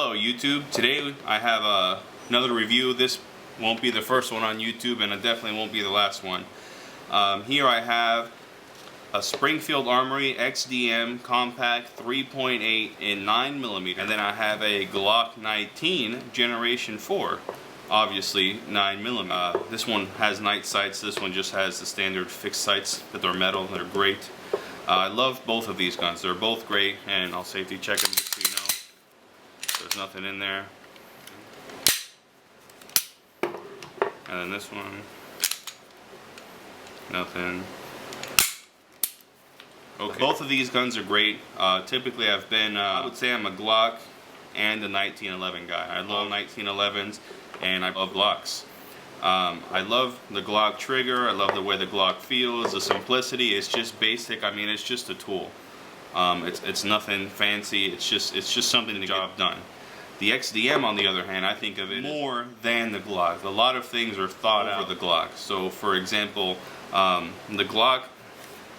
Hello YouTube. Today I have another review. This won't be the first one on YouTube, and it definitely won't be the last one. Here I have a Springfield Armory XDM compact 3.8 in 9mm, and then I have a Glock 19 Generation 4, obviously 9mm. This one has night sights. This one just has the standard fixed sights, but they're metal. They're great. I love both of these guns. They're both great, and I'll safety check them just so you know. There's nothing in there. And then this one, nothing. Okay. Both of these guns are great. Typically I've been, I would say I'm a Glock and a 1911 guy. I love 1911s and I love Glocks. I love the Glock trigger. I love the way the Glock feels, the simplicity. It's just basic. I mean, it's just a tool. It's nothing fancy. It's just something to get the job done. The XDM, on the other hand, I think of it more than the Glock. A lot of things are thought out for the Glock. So, for example, the Glock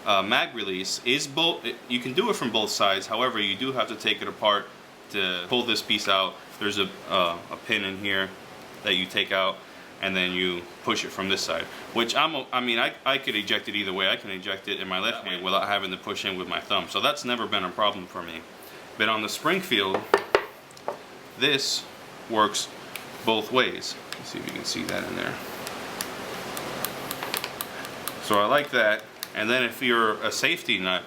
mag release is both. You can do it from both sides. However, you do have to take it apart to pull this piece out. There's a pin in here that you take out, and then you push it from this side. Which I could eject it either way. I can eject it in my left hand without having to push in with my thumb. So that's never been a problem for me. But on the Springfield, this works both ways. Let's see if you can see that in there. So I like that. And then if you're a safety nut,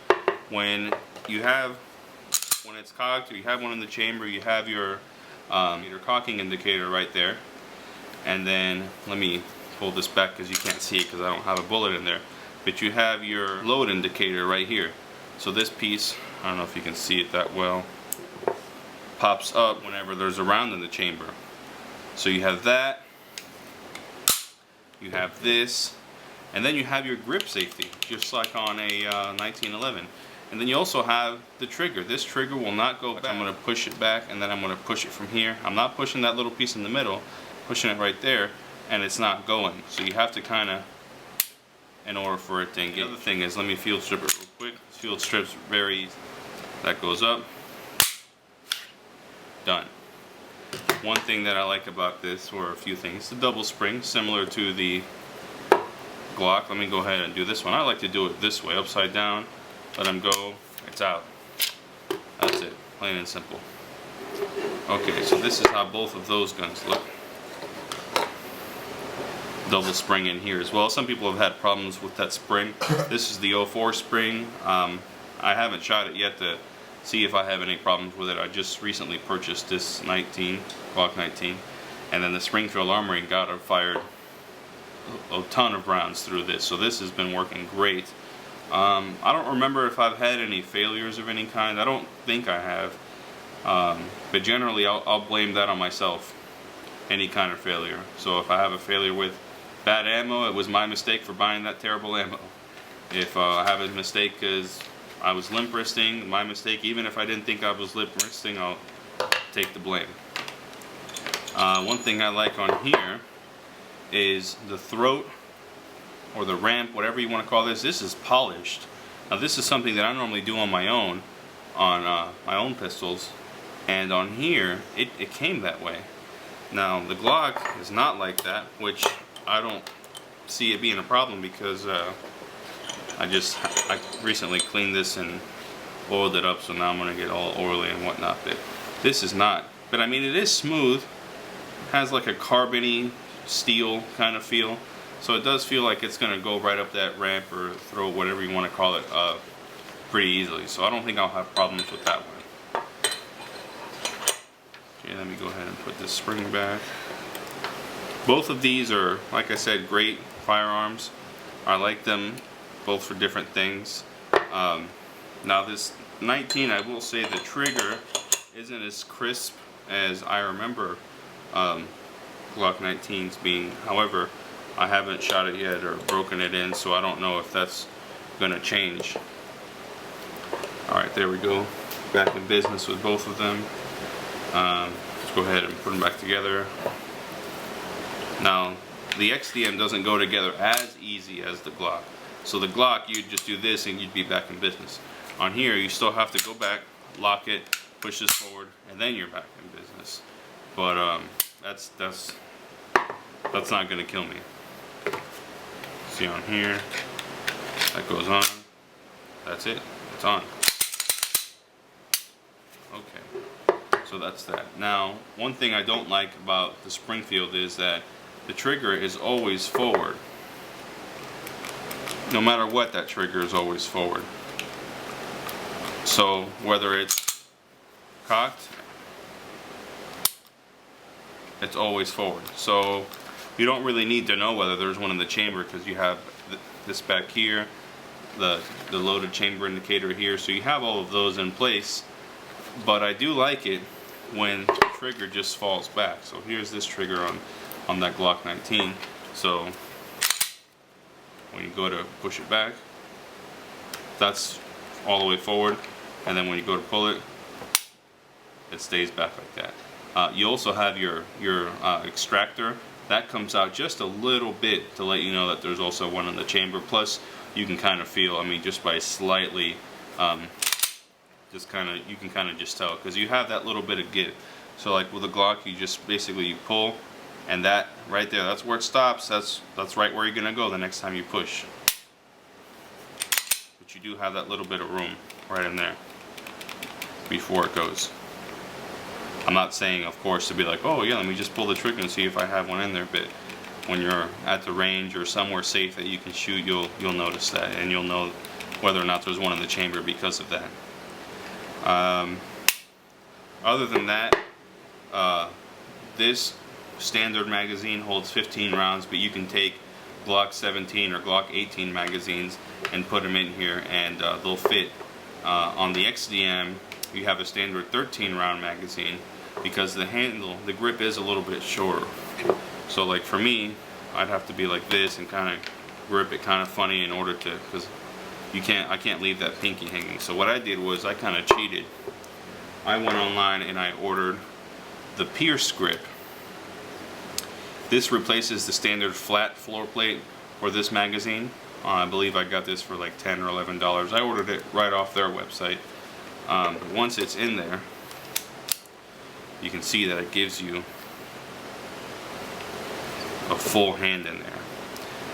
when it's cocked, or you have one in the chamber, you have your cocking indicator right there. And then let me pull this back because you can't see it because I don't have a bullet in there. But you have your load indicator right here. So this piece, I don't know if you can see it that well, pops up whenever there's a round in the chamber. So you have that, you have this, and then you have your grip safety, just like on a 1911. And then you also have the trigger. This trigger will not go back. I'm going to push it back, and then I'm going to push it from here. I'm not pushing that little piece in the middle, pushing it right there, and it's not going. So you have to kind of, in order for it to engage. The other thing is, let me field strip it real quick. Field strips very easy. That goes up. Done. One thing that I like about this, or a few things, the double spring, similar to the Glock. Let me go ahead and do this one. I like to do it this way, upside down. Let them go. It's out. That's it. Plain and simple. Okay, so this is how both of those guns look. Double spring in here as well. Some people have had problems with that spring. This is the 04 spring. I haven't shot it yet to see if I have any problems with it. I just recently purchased this Glock 19, and then the Springfield Armory fired a ton of rounds through this, so this has been working great. I don't remember if I've had any failures of any kind. I don't think I have, but generally I'll blame that on myself, any kind of failure. So if I have a failure with bad ammo, it was my mistake for buying that terrible ammo. If I have a mistake because I was limp wristing, my mistake. Even if I didn't think I was limp wristing, I'll take the blame. One thing I like on here is the throat, or the ramp, whatever you want to call this. This is polished. Now this is something that I normally do on my own, pistols, and on here it came that way. Now the Glock is not like that, which I don't see it being a problem because I recently cleaned this and oiled it up, so now I'm going to get all oily and whatnot. But this is not. But I mean, it is smooth. It has like a carbony steel kind of feel. So it does feel like it's going to go right up that ramp or throat, whatever you want to call it, pretty easily. So I don't think I'll have problems with that one. Okay, let me go ahead and put this spring back. Both of these are, like I said, great firearms. I like them both for different things. Now this 19, I will say the trigger isn't as crisp as I remember Glock 19s being. However, I haven't shot it yet or broken it in, so I don't know if that's gonna change. Alright, there we go. Back in business with both of them. Let's go ahead and put them back together. Now, the XDM doesn't go together as easy as the Glock. So the Glock, you'd just do this and you'd be back in business. On here, you still have to go back, lock it, push this forward, and then you're back in business. But that's not gonna kill me. See on here, that goes on. That's it. It's on. Okay. So that's that. Now, one thing I don't like about the Springfield is that the trigger is always forward. No matter what, that trigger is always forward. So whether it's cocked, it's always forward. So you don't really need to know whether there's one in the chamber, because you have this back here, the loaded chamber indicator here, so you have all of those in place. But I do like it when the trigger just falls back. So here's this trigger on that Glock 19. So when you go to push it back, that's all the way forward, and then when you go to pull it, it stays back like that. You also have your extractor that comes out just a little bit to let you know that there's also one in the chamber. Plus, you can kind of feel, I mean, just by slightly, you can kind of just tell, because you have that little bit of give. So like with a Glock, you just basically you pull, and that right there, that's where it stops. That's right where you're gonna go the next time you push. But you do have that little bit of room right in there before it goes. I'm not saying, of course, to be like, oh yeah, let me just pull the trigger and see if I have one in there. But when you're at the range or somewhere safe that you can shoot, you'll notice that, and you'll know whether or not there's one in the chamber because of that. Other than that, this standard magazine holds 15 rounds, but you can take Glock 17 or Glock 18 magazines and put them in here, and they'll fit. On the XDM, you have a standard 13 round magazine, because the grip is a little bit shorter. So like for me, I'd have to be like this and kind of grip it kind of funny in order to, because I can't leave that pinky hanging. So what I did was I kind of cheated. I went online and I ordered the Pierce grip. This replaces the standard flat floor plate for this magazine. I believe I got this for like $10 or $11. I ordered it right off their website. Once it's in there, you can see that it gives you a full hand in there.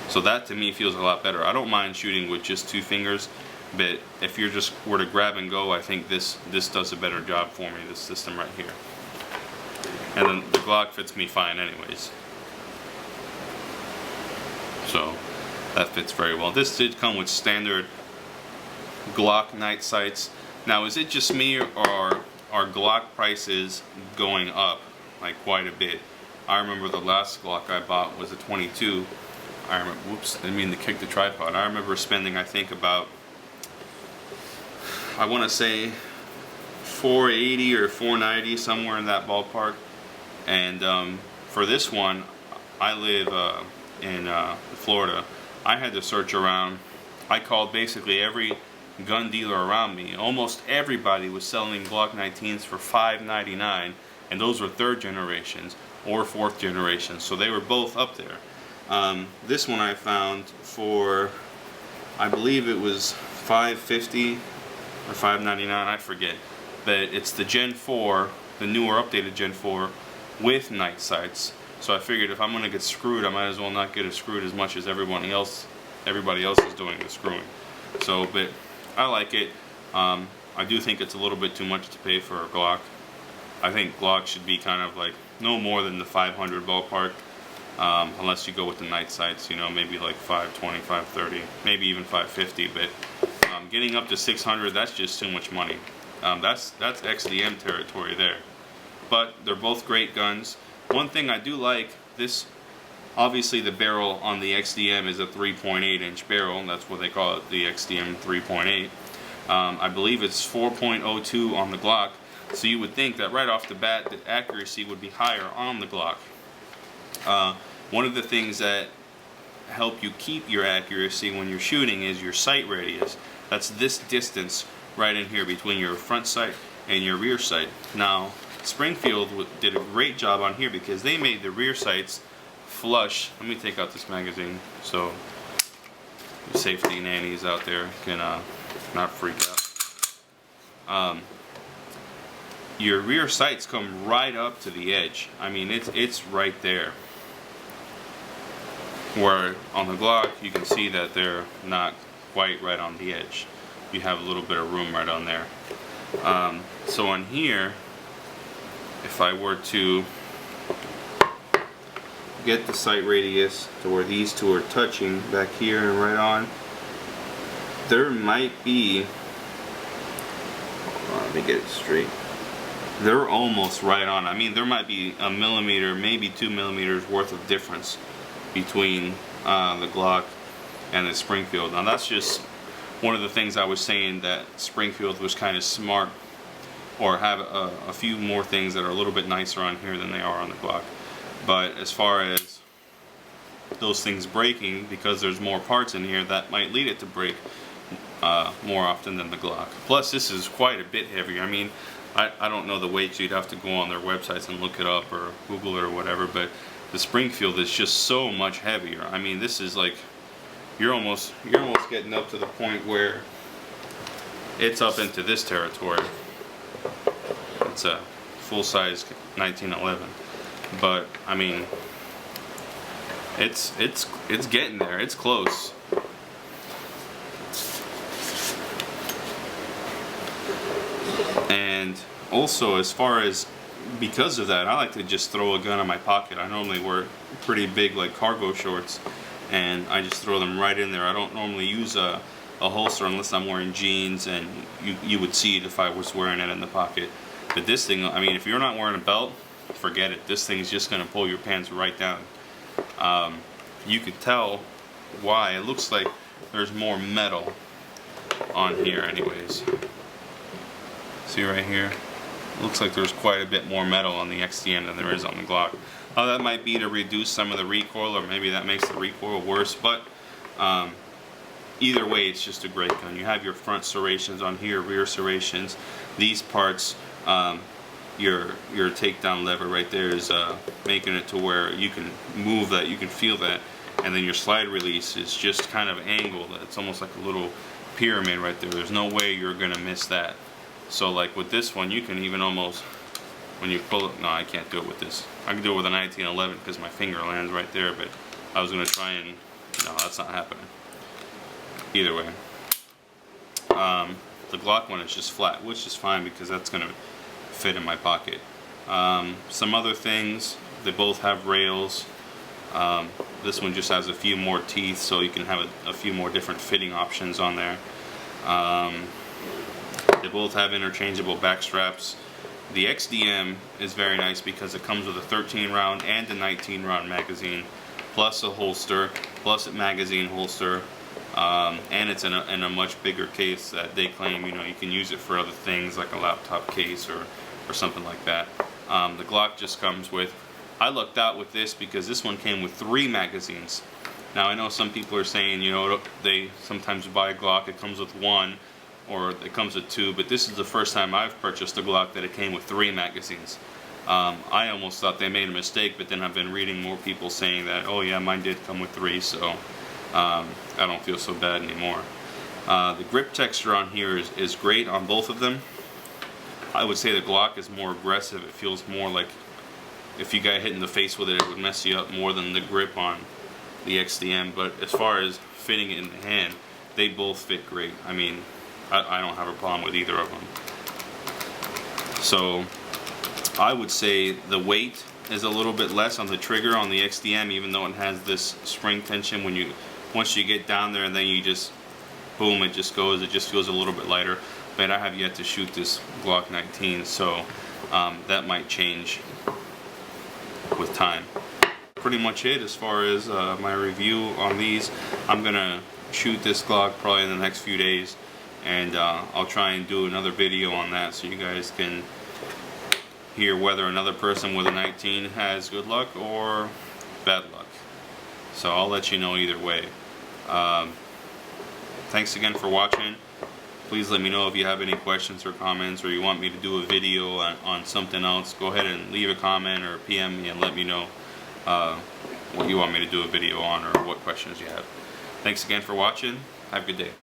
So that to me feels a lot better. I don't mind shooting with just 2 fingers, but if you're just were to grab and go, I think this does a better job for me, this system right here. And then the Glock fits me fine anyways. So that fits very well. This did come with standard Glock night sights. Now, is it just me, or are Glock prices going up like quite a bit? I remember the last Glock I bought was a 22. I remember, whoops, I didn't mean to kick the tripod. I remember spending, I think, about, I want to say $480 or $490, somewhere in that ballpark. And for this one, I live in Florida. I had to search around. I called basically every gun dealer around me. Almost everybody was selling Glock 19s for $599, and those were 3rd generations or 4th generations, so they were both up there. This one I found for, I believe it was $550 or $599, I forget, but it's the Gen 4, the newer updated Gen 4 with night sights. So I figured if I'm gonna get screwed, I might as well not get it screwed as much as everybody else is doing the screwing. So, but I like it. I do think it's a little bit too much to pay for a Glock. I think Glock should be kind of like no more than the 500 ballpark, unless you go with the night sights, you know, maybe like 520, 530, maybe even 550. But getting up to 600, that's just too much money. That's XDM territory there. But they're both great guns. One thing I do like, this, obviously the barrel on the XDM is a 3.8 inch barrel. That's what they call it, the XDM 3.8. I believe it's 4.02 on the Glock. So you would think that right off the bat, the accuracy would be higher on the Glock. One of the things that help you keep your accuracy when you're shooting is your sight radius. That's this distance right in here between your front sight and your rear sight. Now, Springfield did a great job on here because they made the rear sights flush. Let me take out this magazine so the safety nannies out there can not freak out. your rear sights come right up to the edge. I mean, it's right there. Where on the Glock, you can see that they're not quite right on the edge. You have a little bit of room right on there. So on here, if I were to get the sight radius to where these two are touching back here and right on, there might be, let me get it straight, they're almost right on. I mean, there might be a millimeter, maybe 2 millimeters worth of difference between the Glock and the Springfield. Now that's just one of the things I was saying, that Springfield was kind of smart, or have a few more things that are a little bit nicer on here than they are on the Glock. But as far as those things breaking, because there's more parts in here, that might lead it to break more often than the Glock. Plus, this is quite a bit heavier. I mean, I don't know the weights. You'd have to go on their websites and look it up or Google it or whatever, but the Springfield is just so much heavier. I mean, this is like, you're almost getting up to the point where it's up into this territory. It's a full-size 1911, but I mean, it's getting there. It's close. And also, as far as, because of that, I like to just throw a gun in my pocket. I normally wear pretty big, like, cargo shorts, and I just throw them right in there. I don't normally use a holster unless I'm wearing jeans, and you would see it if I was wearing it in the pocket. But this thing, I mean, if you're not wearing a belt, forget it. This thing's just going to pull your pants right down. You could tell why. It looks like there's more metal on here anyways. See right here? Looks like there's quite a bit more metal on the XDM than there is on the Glock. That might be to reduce some of the recoil, or maybe that makes the recoil worse, but either way, it's just a great gun. You have your front serrations on here, rear serrations. These parts, your takedown lever right there is making it to where you can move that, you can feel that, and then your slide release is just kind of angled. It's almost like a little pyramid right there. There's no way you're gonna miss that. So like with this one, you can even almost, when you pull it, no, I can't do it with this. I can do it with a 1911 because my finger lands right there, but I was gonna try and, no, that's not happening. Either way. The Glock one is just flat, which is fine because that's gonna fit in my pocket. Some other things, they both have rails. This one just has a few more teeth, so you can have a few more different fitting options on there. They both have interchangeable back straps. The XDM is very nice because it comes with a 13 round and a 19 round magazine, plus a holster, plus a magazine holster, and it's in a much bigger case that they claim, you know, you can use it for other things like a laptop case or something like that. The Glock just comes with, I lucked out with this because this one came with 3 magazines. Now I know some people are saying, you know, they sometimes buy a Glock, it comes with 1, or it comes with 2, but this is the first time I've purchased a Glock that it came with 3 magazines. I almost thought they made a mistake, but then I've been reading more people saying that, oh yeah, mine did come with 3, so I don't feel so bad anymore. The grip texture on here is great on both of them. I would say the Glock is more aggressive. It feels more like if you got hit in the face with it, it would mess you up more than the grip on the XDM. But as far as fitting it in the hand, they both fit great. I mean, I don't have a problem with either of them. So I would say the weight is a little bit less on the trigger on the XDM, even though it has this spring tension. Once you get down there and then you just boom, it just goes. It just feels a little bit lighter. But I have yet to shoot this Glock 19, so that might change with time. Pretty much it as far as my review on these. I'm gonna shoot this Glock probably in the next few days, and I'll try and do another video on that so you guys can hear whether another person with a 19 has good luck or bad luck. So I'll let you know either way. Thanks again for watching. Please let me know if you have any questions or comments, or you want me to do a video on something else. Go ahead and leave a comment or PM me and let me know what you want me to do a video on or what questions you have. Thanks again for watching. Have a good day.